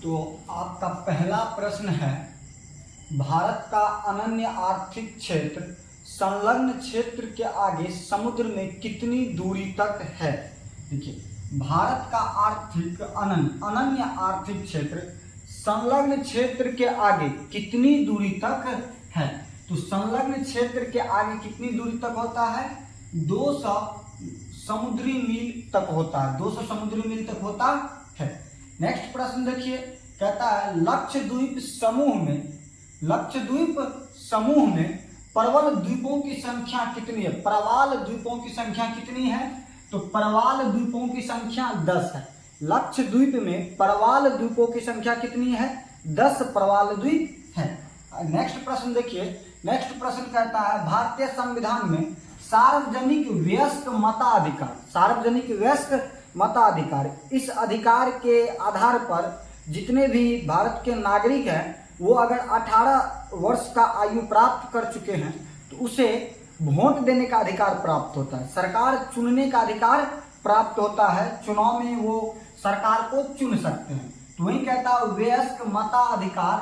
तो आपका पहला प्रश्न है, भारत का अनन्य आर्थिक क्षेत्र संलग्न क्षेत्र के आगे समुद्र में कितनी दूरी तक है। देखिए, भारत का अनन्य आर्थिक क्षेत्र संलग्न क्षेत्र के आगे कितनी दूरी तक है। तो संलग्न क्षेत्र के आगे कितनी दूरी तक होता है, 200 समुद्री मील तक होता है, 200 समुद्री मील तक होता है। नेक्स्ट प्रश्न देखिए, कहता है लक्षद्वीप समूह में प्रबल द्वीपों की संख्या कितनी है। प्रवाल द्वीपों की संख्या कितनी है, तो प्रवाल द्वीपों की संख्या 10 है। लक्षद्वीप में प्रवाल द्वीपों की संख्या कितनी है, 10 प्रवाल द्वीप है। नेक्स्ट प्रश्न देखिए, नेक्स्ट प्रश्न कहता है भारतीय संविधान में सार्वजनिक व्यस्क मताधिकार, इस अधिकार के आधार पर जितने भी भारत के नागरिक हैं वो अगर 18 वर्ष का आयु प्राप्त कर चुके हैं तो उसे वोट देने का अधिकार प्राप्त होता है, सरकार चुनने का अधिकार प्राप्त होता है, चुनाव में वो सरकार को चुन सकते हैं। तो वही कहता है वयस्क मताधिकार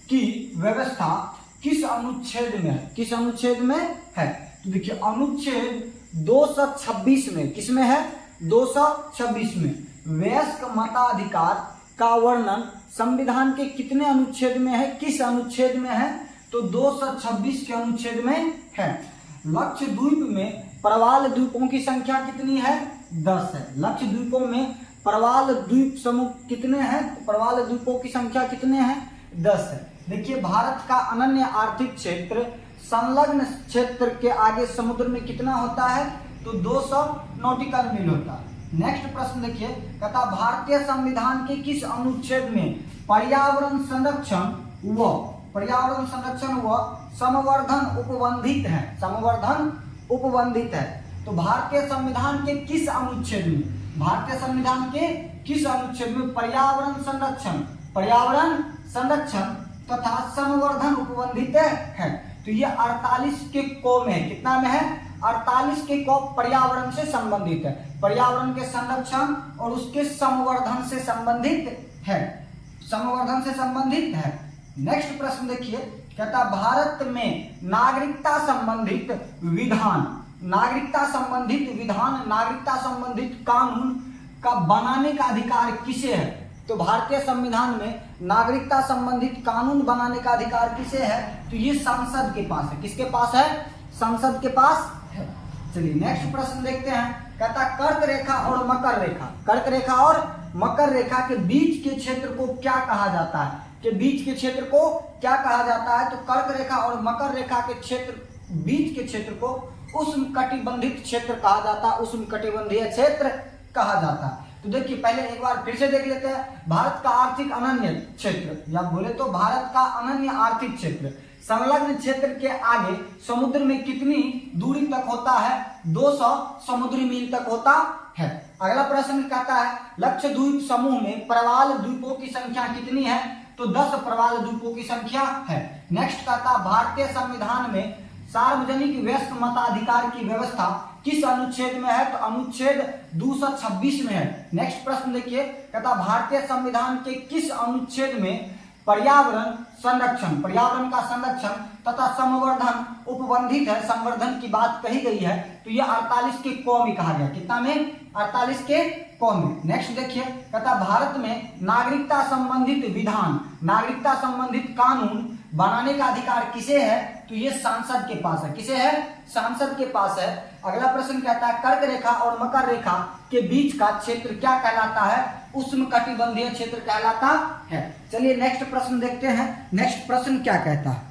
की व्यवस्था किस अनुच्छेद में है, किस अनुच्छेद में है। तो देखिए अनुच्छेद 226 में, किसमें है, 226 में वयस्क मताधिकार का वर्णन संविधान के कितने अनुच्छेद में है, किस अनुच्छेद में है, तो 226 के अनुच्छेद में है। लक्षद्वीप में प्रवाल द्वीपों की संख्या कितनी है, 10 है। लक्षद्वीपों में प्रवाल द्वीप समूह कितने हैं, तो प्रवाल द्वीपों की संख्या कितने हैं, 10 है। देखिए भारत का अनन्य आर्थिक क्षेत्र संलग्न क्षेत्र के आगे समुद्र में कितना होता है, तो 200 नॉटिकल मील होता है। नेक्स्ट प्रश्न देखिए, कहता भारतीय संविधान के किस अनुच्छेद में पर्यावरण संरक्षण व संवर्धन उपबंधित है, संवर्धन उपबंधित है। तो भारतीय संविधान के किस अनुच्छेद में, भारतीय संविधान के किस अनुच्छेद में पर्यावरण संरक्षण तथा संवर्धन उपबंधित है। तो ये 48 के क में है, कितना में है, 48 के क पर्यावरण से संबंधित है, पर्यावरण के संरक्षण और उसके संवर्धन से संबंधित है, संवर्धन से संबंधित है। नेक्स्ट प्रश्न देखिए, कहता भारत में नागरिकता संबंधित कानून का बनाने का अधिकार किसे है। तो भारतीय संविधान में नागरिकता संबंधित कानून बनाने का अधिकार किसे है, तो ये संसद के पास है। किसके पास है, संसद के पास है। चलिए नेक्स्ट प्रश्न देखते हैं, कहता कर्क रेखा और मकर रेखा के बीच के क्षेत्र को क्या कहा जाता है, के बीच के क्षेत्र को क्या कहा जाता है। तो कर्क रेखा और मकर रेखा के क्षेत्र बीच के क्षेत्र को उष्णकटिबंधित क्षेत्र कहा जाता है, उष्णकटिबंधीय क्षेत्र कहा जाता है। तो देखिए पहले एक बार फिर से देख लेते हैं, भारत का आर्थिक अनन्य क्षेत्र या बोले तो भारत का अनन्य आर्थिक क्षेत्र संलग्न क्षेत्र के आगे समुद्र में कितनी दूरी तक होता है, 200 समुद्री मील तक होता है। अगला प्रश्न कहता है लक्षद्वीप समूह में प्रवाल द्वीपों की संख्या कितनी है, तो 10 प्रवाल द्वीपों की संख्या है। नेक्स्ट कहता भारतीय संविधान में सार्वजनिक व्यस्क मताधिकार की व्यवस्था किस अनुच्छेद में है, तो अनुच्छेद 226 में है। नेक्स्ट प्रश्न देखिए, कहता भारतीय संविधान के किस अनुच्छेद में पर्यावरण का संरक्षण तथा संवर्धन उपबंधित है, संवर्धन की बात कही गई है। तो ये 48 के क में कहा गया, कितना में, 48 के क में। नेक्स्ट देखिए, कहता भारत में नागरिकता संबंधित कानून बनाने का अधिकार किसे है, तो ये सांसद के पास है। किसे है, सांसद के पास है। अगला प्रश्न कहता है कर्क रेखा और मकर रेखा के बीच का क्षेत्र क्या कहलाता है, उष्णकटिबंधीय क्षेत्र कहलाता है। चलिए नेक्स्ट प्रश्न देखते हैं, नेक्स्ट प्रश्न क्या कहता है।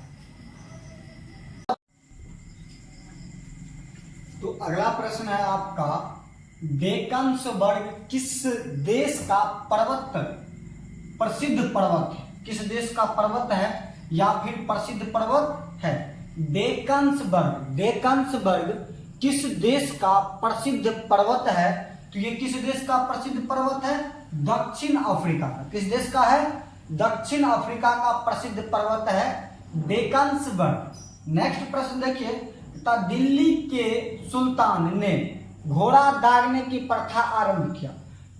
तो अगला प्रश्न है आपका, डेकन्सबर्ग किस देश का प्रसिद्ध पर्वत है, किस देश का पर्वत है या फिर प्रसिद्ध पर्वत है। डेकन्सबर्ग किस देश का प्रसिद्ध पर्वत है, तो ये किस देश का प्रसिद्ध पर्वत है, दक्षिण अफ्रीका का। किस देश का है, दक्षिण अफ्रीका का प्रसिद्ध पर्वत है डेकन्सबर्ग। नेक्स्ट प्रश्न देखिए, दिल्ली के सुल्तान ने घोड़ा दागने की प्रथा आरंभ किया।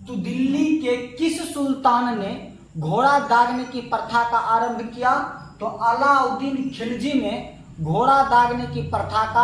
तो दिल्ली के किस सुल्तान ने घोड़ा दागने की प्रथा का आरंभ किया? तो अलाउद्दीन खिलजी ने घोड़ा दागने की प्रथा का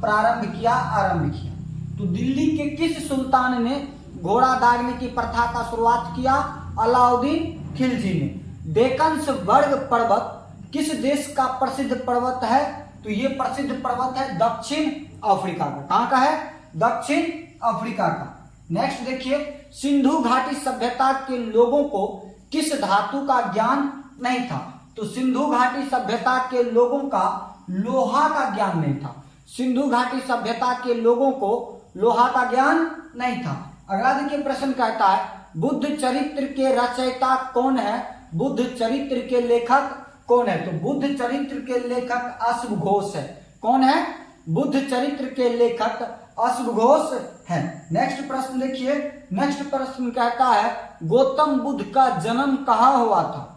आरंभ किया। तो दिल्ली के किस सुल्तान ने घोड़ा दागने की प्रथा का शुरुआत किया? अलाउद्दीन खिलजी ने। डेक्कन वर्ग पर्वत किस देश का प्रसिद्ध पर्वत है? तो ये प्रसिद्ध पर्वत है दक्षिण अफ्रीका का। कहां का है? दक्षिण अफ्रीका का। नेक्स्ट देखिए, सिंधु घाटी सभ्यता के लोगों को किस धातु का ज्ञान नहीं था? तो सिंधु घाटी सभ्यता के लोगों का लोहा का ज्ञान नहीं था। सिंधु घाटी सभ्यता के लोगों को लोहा का ज्ञान नहीं था। अगला देखिए प्रश्न कहता है, बुद्ध चरित्र के रचयिता कौन है? बुद्ध चरित्र के लेखक कौन है? तो बुद्ध चरित्र के लेखक अश्वघोष है। कौन है? बुद्ध चरित्र के लेखक अश्वघोष है। नेक्स्ट प्रश्न देखिए, नेक्स्ट प्रश्न कहता है, गौतम बुद्ध का जन्म कहाँ हुआ था?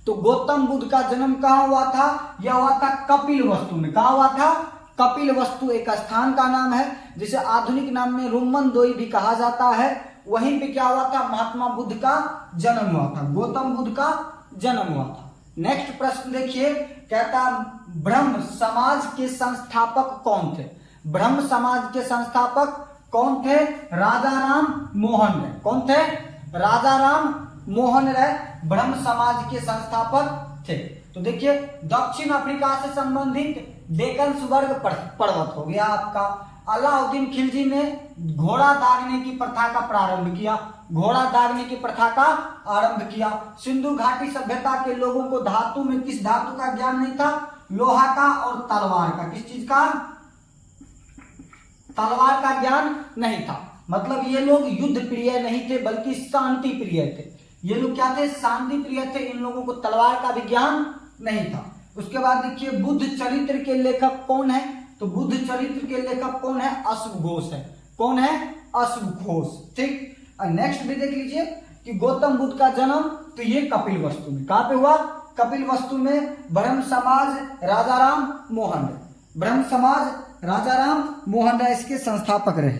तो गौतम बुद्ध का जन्म कहाँ हुआ था? यह हुआ था कपिलवस्तु में। कहाँ हुआ था? कपिलवस्तु एक स्थान का नाम है जिसे आधुनिक नाम में रुम्मनदोई भी कहा जाता है। वहीं पे क्या हुआ था? महात्मा बुद्ध का जन्म हुआ था। गौतम बुद्ध का जन्म हुआ था। नेक्स्ट प्रश्न देखिए, कहता ब्रह्म समाज के संस्थापक कौन थे? ब्रह्म समाज के संस्थापक कौन थे? राजा राम मोहन राय। कौन थे? राजा राम मोहन राय ब्रह्म समाज के संस्थापक थे। तो देखिए, दक्षिण अफ्रीका से संबंधित डेक्कन वर्ग पर्वत हो गया आपका। अलाउद्दीन खिलजी ने घोड़ा दागने की प्रथा का प्रारंभ किया। घोड़ा दागने की प्रथा का आरंभ किया। सिंधु घाटी सभ्यता के लोगों को धातु में किस धातु का ज्ञान नहीं था? लोहा का और तलवार का। किस चीज का? तलवार का ज्ञान नहीं था। मतलब ये लोग युद्ध प्रिय नहीं थे बल्कि शांति प्रिय थे। ये लोग क्या थे? शांति प्रिय थे। इन लोगों को तलवार का भी ज्ञान नहीं था। उसके बाद देखिए, बुद्ध चरित्र के लेखक कौन है? तो बुद्ध चरित्र के लेखक कौन है? अश्वघोष है। कौन है? अश्वघोष। ठीक। नेक्स्ट भी देख लीजिए कि गौतम बुद्ध का जन्म तो ये कपिलवस्तु में। कहां पे हुआ? कपिलवस्तु में। ब्रह्म समाज राजा राम मोहन राय। ब्रह्म समाज राजा राम मोहन राय इसके संस्थापक रहे।